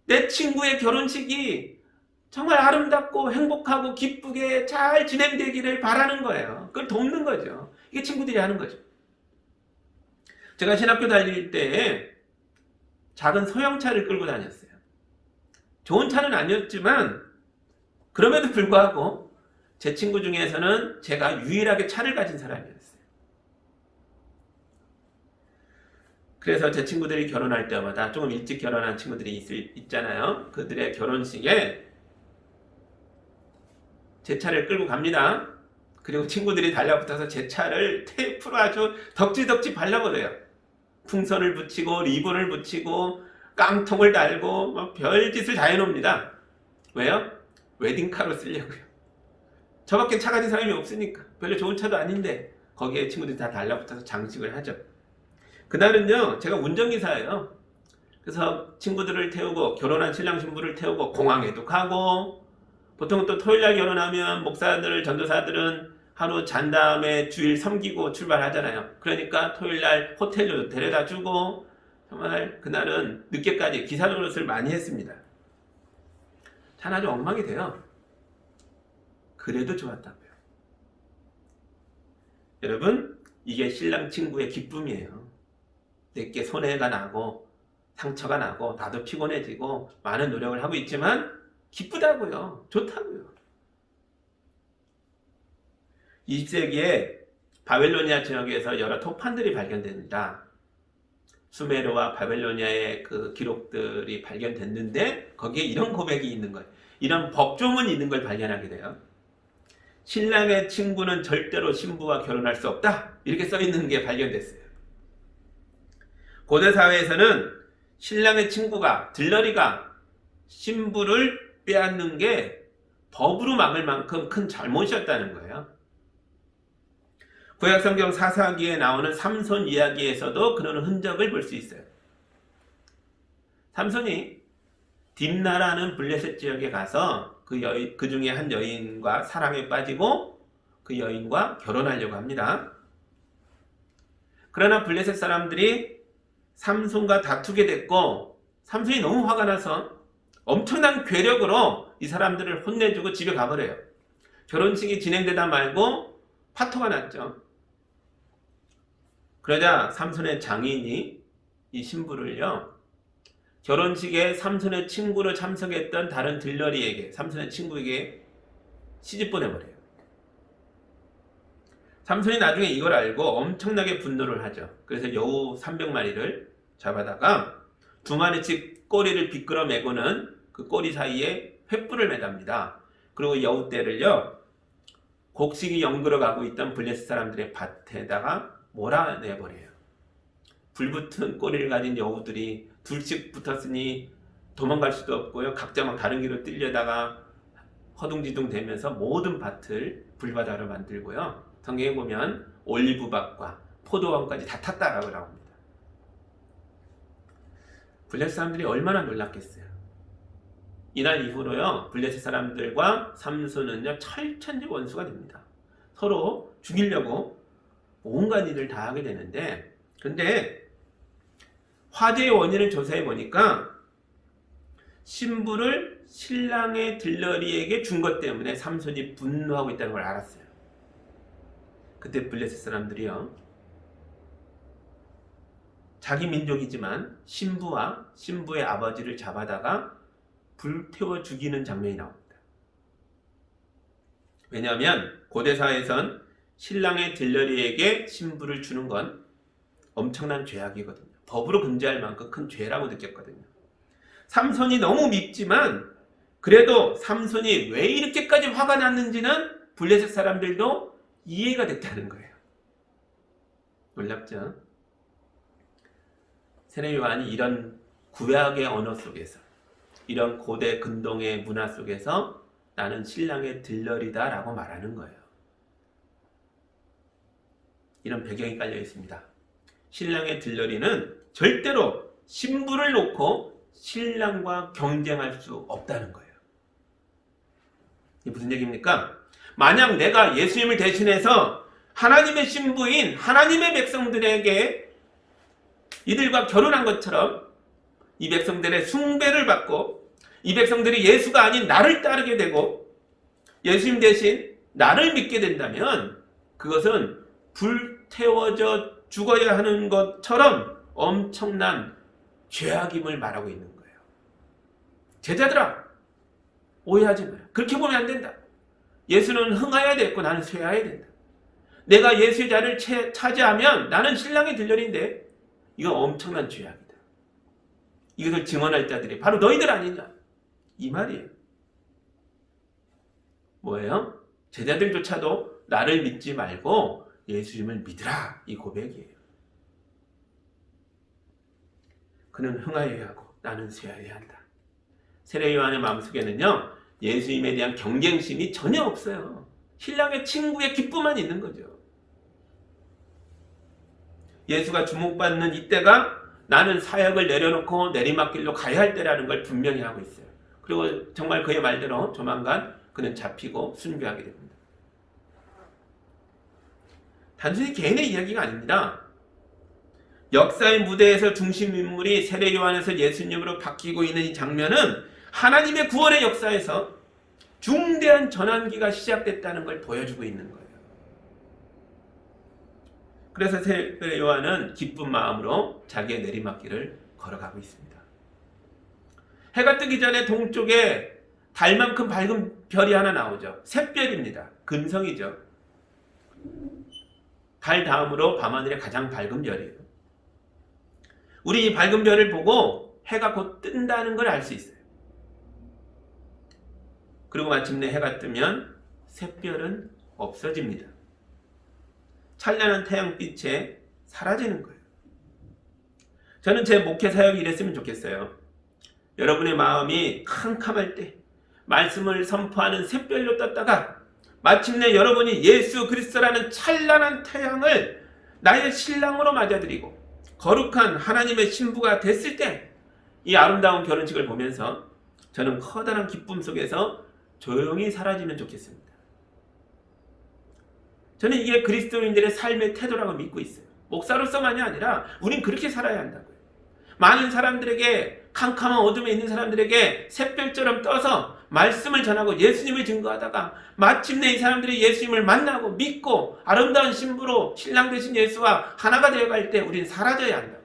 내 친구의 결혼식이 정말 아름답고 행복하고 기쁘게 잘 진행되기를 바라는 거예요. 그걸 돕는 거죠. 이게 친구들이 하는 거죠. 제가 신학교 다닐 때 작은 소형차를 끌고 다녔어요. 좋은 차는 아니었지만 그럼에도 불구하고 제 친구 중에서는 제가 유일하게 차를 가진 사람이었어요. 그래서 제 친구들이 결혼할 때마다, 조금 일찍 결혼한 친구들이 있잖아요. 그들의 결혼식에 제 차를 끌고 갑니다. 그리고 친구들이 달라붙어서 제 차를 테이프로 아주 덕지덕지 발라버려요. 풍선을 붙이고 리본을 붙이고 깡통을 달고 막 별짓을 다 해놓습니다. 왜요? 웨딩카로 쓰려고요. 저밖에 차 가진 사람이 없으니까. 별로 좋은 차도 아닌데 거기에 친구들이 다 달라붙어서 장식을 하죠. 그날은요, 제가 운전기사예요. 그래서 친구들을 태우고, 결혼한 신랑 신부를 태우고 공항에도 가고, 보통 또 토요일날 결혼하면 목사들, 전도사들은 하루 잔 다음에 주일 섬기고 출발하잖아요. 그러니까 토요일날 호텔로 데려다 주고, 정말 그날은 늦게까지 기사 노릇을 많이 했습니다. 참 아주 엉망이 돼요. 그래도 좋았다고요. 여러분, 이게 신랑 친구의 기쁨이에요. 내게 손해가 나고 상처가 나고 나도 피곤해지고 많은 노력을 하고 있지만 기쁘다고요. 좋다고요. 20세기에 바벨로니아 지역에서 여러 토판들이 발견됩니다. 수메르와 바벨로니아의 그 기록들이 발견됐는데 거기에 이런 고백이 있는 거예요. 이런 법조문이 있는 걸 발견하게 돼요. 신랑의 친구는 절대로 신부와 결혼할 수 없다, 이렇게 써있는 게 발견됐어요. 고대 사회에서는 신랑의 친구가, 들러리가 신부를 빼앗는 게 법으로 막을 만큼 큰 잘못이었다는 거예요. 구약성경 사사기에 나오는 삼손 이야기에서도 그런 흔적을 볼 수 있어요. 삼손이 딥나라는 블레셋 지역에 가서 그 중에 한 여인과 사랑에 빠지고 그 여인과 결혼하려고 합니다. 그러나 블레셋 사람들이 삼손과 다투게 됐고, 삼손이 너무 화가 나서 엄청난 괴력으로 이 사람들을 혼내주고 집에 가버려요. 결혼식이 진행되다 말고 파토가 났죠. 그러자 삼손의 장인이 이 신부를요, 결혼식에 삼손의 친구로 참석했던 다른 들러리에게, 삼손의 친구에게 시집 보내버려요. 삼손이 나중에 이걸 알고 엄청나게 분노를 하죠. 그래서 여우 300마리를 잡아다가 2마리씩 꼬리를 비끄러 매고는 그 그 꼬리 사이에 횃불을 매답니다. 그리고 여우떼를요, 곡식이 연그러 가고 있던 블레셋 사람들의 밭에다가 몰아내버려요. 불붙은 꼬리를 가진 여우들이 둘씩 붙었으니 도망갈 수도 없고요. 각자 막 다른 길로 뛰려다가 허둥지둥 되면서 모든 밭을 불바다로 만들고요. 성경에 보면 올리브밭과 포도원까지 다 탔다라고 나옵니다. 블레셋 사람들이 얼마나 놀랐겠어요. 이날 이후로요, 블레셋 사람들과 삼손은요 철천지 원수가 됩니다. 서로 죽이려고 온갖 일을 다 하게 되는데, 근데 화재의 원인을 조사해 보니까 신부를 신랑의 들러리에게 준 것 때문에 삼손이 분노하고 있다는 걸 알았어요. 그때 블레셋 사람들이요, 자기 민족이지만 신부와 신부의 아버지를 잡아다가 불태워 죽이는 장면이 나옵니다. 왜냐하면 고대사에선 신랑의 들러리에게 신부를 주는 건 엄청난 죄악이거든요. 법으로 금지할 만큼 큰 죄라고 느꼈거든요. 삼손이 너무 밉지만 그래도 삼손이 왜 이렇게까지 화가 났는지는 블레셋 사람들도 이해가 됐다는 거예요. 놀랍죠? 세례 요한이 이런 구약의 언어 속에서, 이런 고대 근동의 문화 속에서 나는 신랑의 들러리다 라고 말하는 거예요. 이런 배경이 깔려 있습니다. 신랑의 들러리는 절대로 신부를 놓고 신랑과 경쟁할 수 없다는 거예요. 이게 무슨 얘기입니까? 만약 내가 예수님을 대신해서 하나님의 신부인 하나님의 백성들에게 이들과 결혼한 것처럼 이 백성들의 숭배를 받고 이 백성들이 예수가 아닌 나를 따르게 되고 예수님 대신 나를 믿게 된다면 그것은 불태워져 죽어야 하는 것처럼 엄청난 죄악임을 말하고 있는 거예요. 제자들아, 오해하지 마요. 그렇게 보면 안 된다. 예수는 흥하여야 되고 나는 쇠하여야 된다. 내가 예수의 자리를 차지하면 나는 신랑의 들러리인데 이건 엄청난 죄악이다. 이것을 증언할 자들이 바로 너희들 아니냐, 이 말이에요. 뭐예요? 제자들조차도 나를 믿지 말고 예수님을 믿으라, 이 고백이에요. 그는 흥하여야 하고 나는 쇠하여야 한다. 세례 요한의 마음속에는요, 예수님에 대한 경쟁심이 전혀 없어요. 신랑의 친구의 기쁨만 있는 거죠. 예수가 주목받는 이때가 나는 사역을 내려놓고 내리막길로 가야 할 때라는 걸 분명히 하고 있어요. 그리고 정말 그의 말대로 조만간 그는 잡히고 순교하게 됩니다. 단순히 개인의 이야기가 아닙니다. 역사의 무대에서 중심 인물이 세례 요한에서 예수님으로 바뀌고 있는 이 장면은 하나님의 구원의 역사에서 중대한 전환기가 시작됐다는 걸 보여주고 있는 거예요. 그래서 세례 요한은 기쁜 마음으로 자기의 내리막길을 걸어가고 있습니다. 해가 뜨기 전에 동쪽에 달만큼 밝은 별이 하나 나오죠. 샛별입니다. 금성이죠. 달 다음으로 밤하늘의 가장 밝은 별이에요. 우리 이 밝은 별을 보고 해가 곧 뜬다는 걸 알 수 있어요. 그리고 마침내 해가 뜨면 샛별은 없어집니다. 찬란한 태양빛에 사라지는 거예요. 저는 제 목회 사역이 이랬으면 좋겠어요. 여러분의 마음이 캄캄할 때 말씀을 선포하는 샛별로 떴다가 마침내 여러분이 예수 그리스도라는 찬란한 태양을 나의 신랑으로 맞아들이고 거룩한 하나님의 신부가 됐을 때 이 아름다운 결혼식을 보면서 저는 커다란 기쁨 속에서 조용히 사라지면 좋겠습니다. 저는 이게 그리스도인들의 삶의 태도라고 믿고 있어요. 목사로서만이 아니라 우린 그렇게 살아야 한다고요. 많은 사람들에게, 캄캄한 어둠에 있는 사람들에게 샛별처럼 떠서 말씀을 전하고 예수님을 증거하다가 마침내 이 사람들이 예수님을 만나고 믿고 아름다운 신부로 신랑 되신 예수와 하나가 되어갈 때 우린 사라져야 한다고요.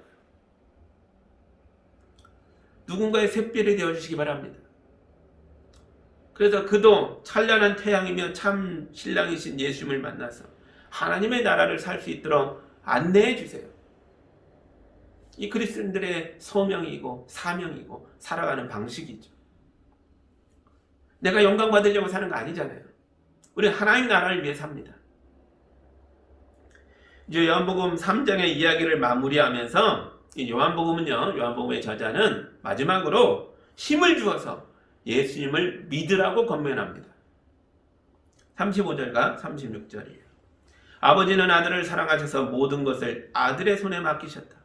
누군가의 샛별이 되어주시기 바랍니다. 그래서 그도 찬란한 태양이며 참 신랑이신 예수님을 만나서 하나님의 나라를 살 수 있도록 안내해 주세요. 이 그리스도인들의 소명이고 사명이고 살아가는 방식이죠. 내가 영광 받으려고 사는 거 아니잖아요. 우리 하나님 나라를 위해 삽니다. 이제 요한복음 3장의 이야기를 마무리하면서 이 요한복음의 저자는 마지막으로 힘을 주어서 예수님을 믿으라고 권면합니다. 35절과 36절이에요. 아버지는 아들을 사랑하셔서 모든 것을 아들의 손에 맡기셨다.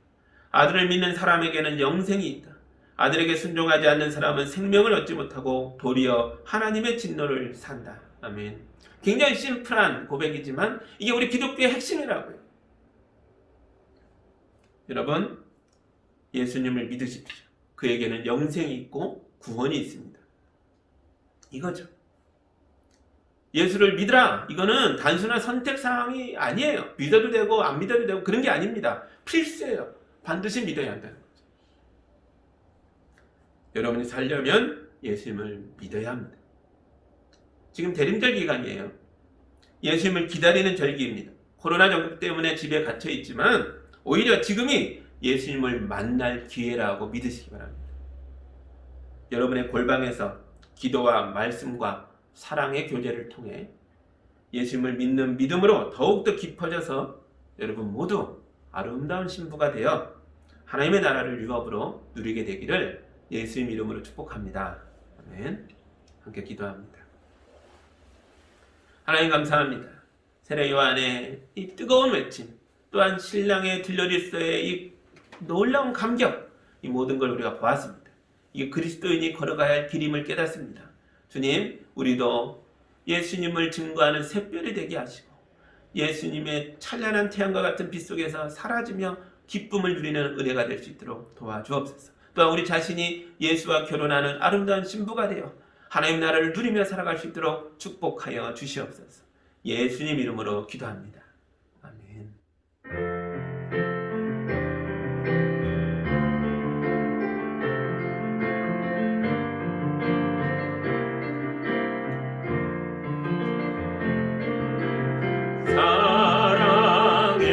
아들을 믿는 사람에게는 영생이 있다. 아들에게 순종하지 않는 사람은 생명을 얻지 못하고 도리어 하나님의 진노를 산다. 아멘. 굉장히 심플한 고백이지만 이게 우리 기독교의 핵심이라고요. 여러분, 예수님을 믿으십시오. 그에게는 영생이 있고 구원이 있습니다. 이거죠. 예수를 믿으라. 이거는 단순한 선택 사항이 아니에요. 믿어도 되고 안 믿어도 되고 그런 게 아닙니다. 필수예요. 반드시 믿어야 한다는 거죠. 여러분이 살려면 예수님을 믿어야 합니다. 지금 대림절 기간이에요. 예수님을 기다리는 절기입니다. 코로나 전국 때문에 집에 갇혀 있지만 오히려 지금이 예수님을 만날 기회라고 믿으시기 바랍니다. 여러분의 골방에서 기도와 말씀과 사랑의 교제를 통해 예수님을 믿는 믿음으로 더욱더 깊어져서 여러분 모두 아름다운 신부가 되어 하나님의 나라를 유업으로 누리게 되기를 예수님 이름으로 축복합니다. 아멘. 함께 기도합니다. 하나님 감사합니다. 세례 요한의 이 뜨거운 외침, 또한 신랑의 들려질서의 이 놀라운 감격, 이 모든 걸 우리가 보았습니다. 이게 그리스도인이 걸어가야 할 길임을 깨닫습니다. 주님, 우리도 예수님을 증거하는 샛별이 되게 하시고 예수님의 찬란한 태양과 같은 빛 속에서 사라지며 기쁨을 누리는 은혜가 될 수 있도록 도와주옵소서. 또한 우리 자신이 예수와 결혼하는 아름다운 신부가 되어 하나님 나라를 누리며 살아갈 수 있도록 축복하여 주시옵소서. 예수님 이름으로 기도합니다. 아멘.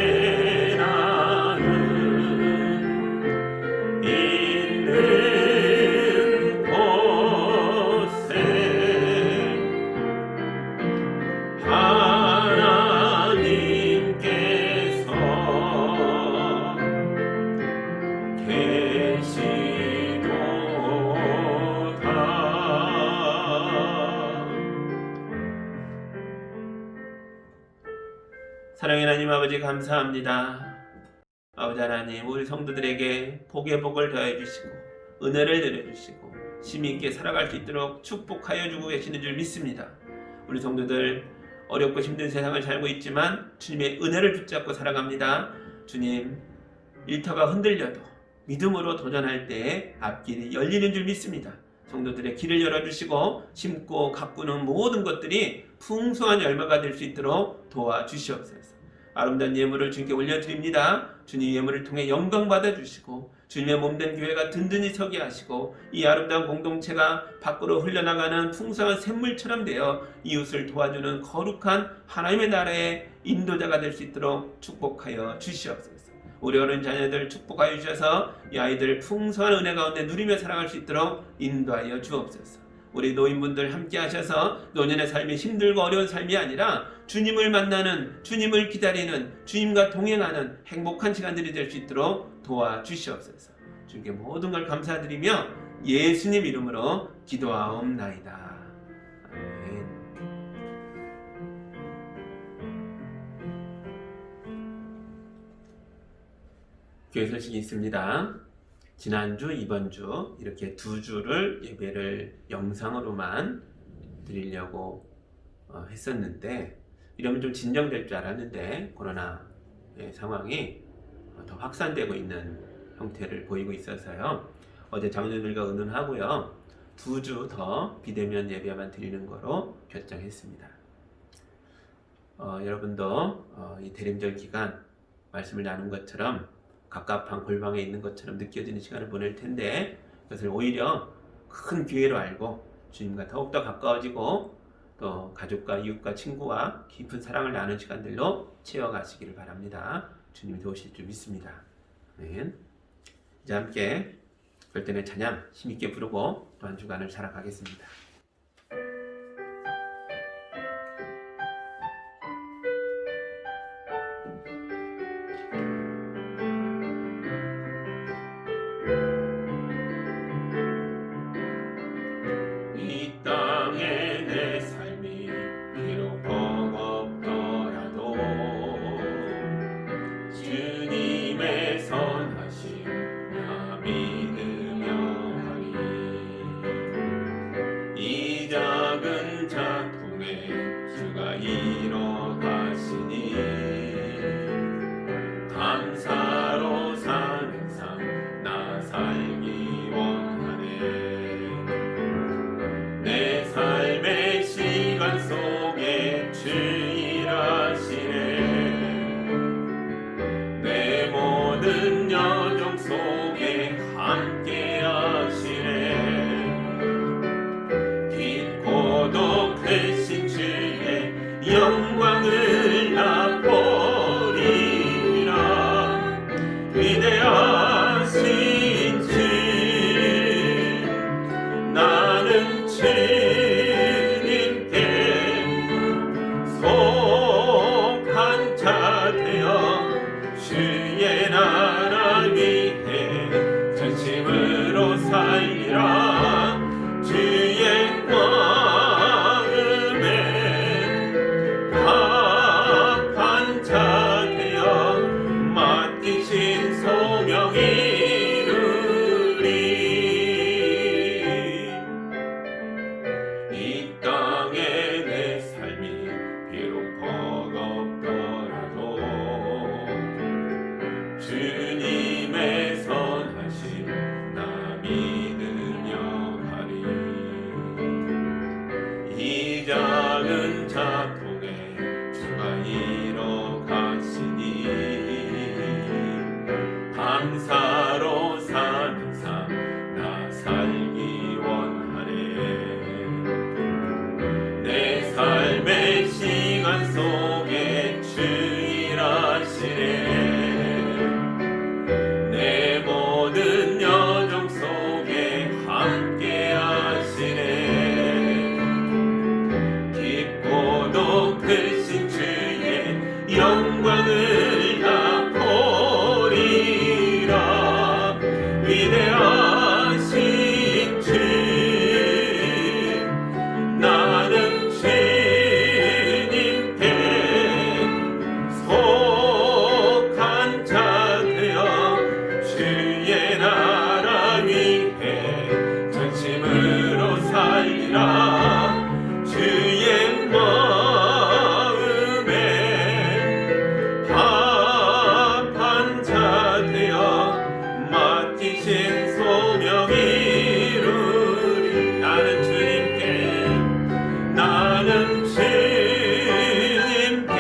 사랑의 나는 있는 곳에 하나님께서 계시도다. 사랑의 하나님 아버지 감사합니다. 아버지 하나님, 우리 성도들에게 복의 복을 더해 주시고 은혜를 내려 주시고 힘 있게 살아갈 수 있도록 축복하여 주고 계시는 줄 믿습니다. 우리 성도들 어렵고 힘든 세상을 살고 있지만 주님의 은혜를 붙잡고 살아갑니다. 주님, 일터가 흔들려도 믿음으로 도전할 때에 앞길이 열리는 줄 믿습니다. 성도들의 길을 열어주시고 심고 가꾸는 모든 것들이 풍성한 열매가 될 수 있도록 도와주시옵소서. 아름다운 예물을 주님께 올려드립니다. 주님 예물을 통해 영광 받아주시고 주님의 몸된 교회가 든든히 서게 하시고 이 아름다운 공동체가 밖으로 흘러나가는 풍성한 샘물처럼 되어 이웃을 도와주는 거룩한 하나님의 나라의 인도자가 될 수 있도록 축복하여 주시옵소서. 우리 어린 자녀들 축복하여 주셔서 이 아이들 풍성한 은혜 가운데 누리며 살아갈 수 있도록 인도하여 주옵소서. 우리 노인분들 함께 하셔서 노년의 삶이 힘들고 어려운 삶이 아니라 주님을 만나는, 주님을 기다리는, 주님과 동행하는 행복한 시간들이 될 수 있도록 도와주시옵소서. 주님께 모든 걸 감사드리며 예수님 이름으로 기도하옵나이다. 아멘. 교회 소식이 있습니다. 지난주, 이번주 이렇게 두 주를 예배를 영상으로만 드리려고 했었는데 이러면 좀 진정될 줄 알았는데 코로나 상황이 더 확산되고 있는 형태를 보이고 있어서요. 어제 장로들과 의논하고요. 두 주 더 비대면 예배만 드리는 거로 결정했습니다. 여러분도 이 대림절 기간 말씀을 나눈 것처럼 갑갑한 골방에 있는 것처럼 느껴지는 시간을 보낼 텐데 그것을 오히려 큰 기회로 알고 주님과 더욱더 가까워지고 또 가족과 이웃과 친구와 깊은 사랑을 나누는 시간들로 채워가시기를 바랍니다. 주님이 도우실 줄 믿습니다. 아멘. 이제 함께 별단의 찬양 힘있게 부르고 또 한 주간을 살아가겠습니다. 주님의 선하심 나 믿으며 가리. 이 작은 자통에 주가 이뤄 가시니 감사로 사는 삶 나 살기 원하네. 내 삶의 시간 속에 주 일하시네. 내 모든 여정 속에 함께 하시네. 깊고도 크신 주의 영광을 다 보리라. 위대하신 주 나는 주님께 속한 자 되어 주의 나라 위해 전심으로 살리라. 주의 마음에 합한 자 되어 맡기신 소명 이루리. 나는 주님께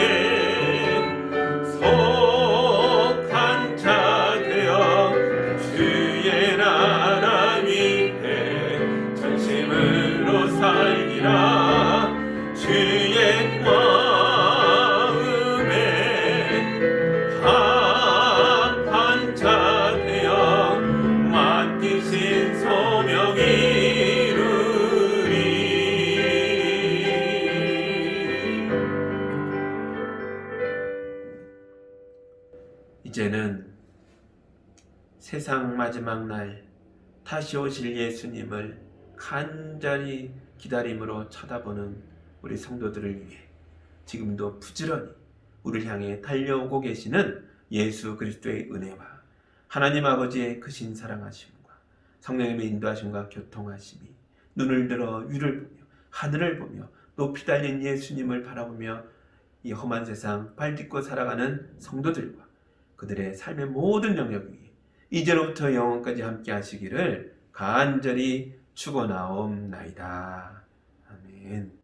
속한 자 되어 주의 나라 위해 전심으로 살리라. 주의 마음에 합한 자 되어 맡기신 소명 이루리. 이제는 세상 마지막 날 다시 오실 예수님을 간절히 기다림으로 쳐다보는 우리 성도들을 위해 지금도 부지런히 우리를 향해 달려오고 계시는 예수 그리스도의 은혜와 하나님 아버지의 크신 사랑하심과 성령님의 인도하심과 교통하심이 눈을 들어 위를 보며 하늘을 보며 높이 달린 예수님을 바라보며 이 험한 세상 발딛고 살아가는 성도들과 그들의 삶의 모든 영역 위에 이제로부터 영원까지 함께 하시기를 간절히 축원하옵나이다. 아멘.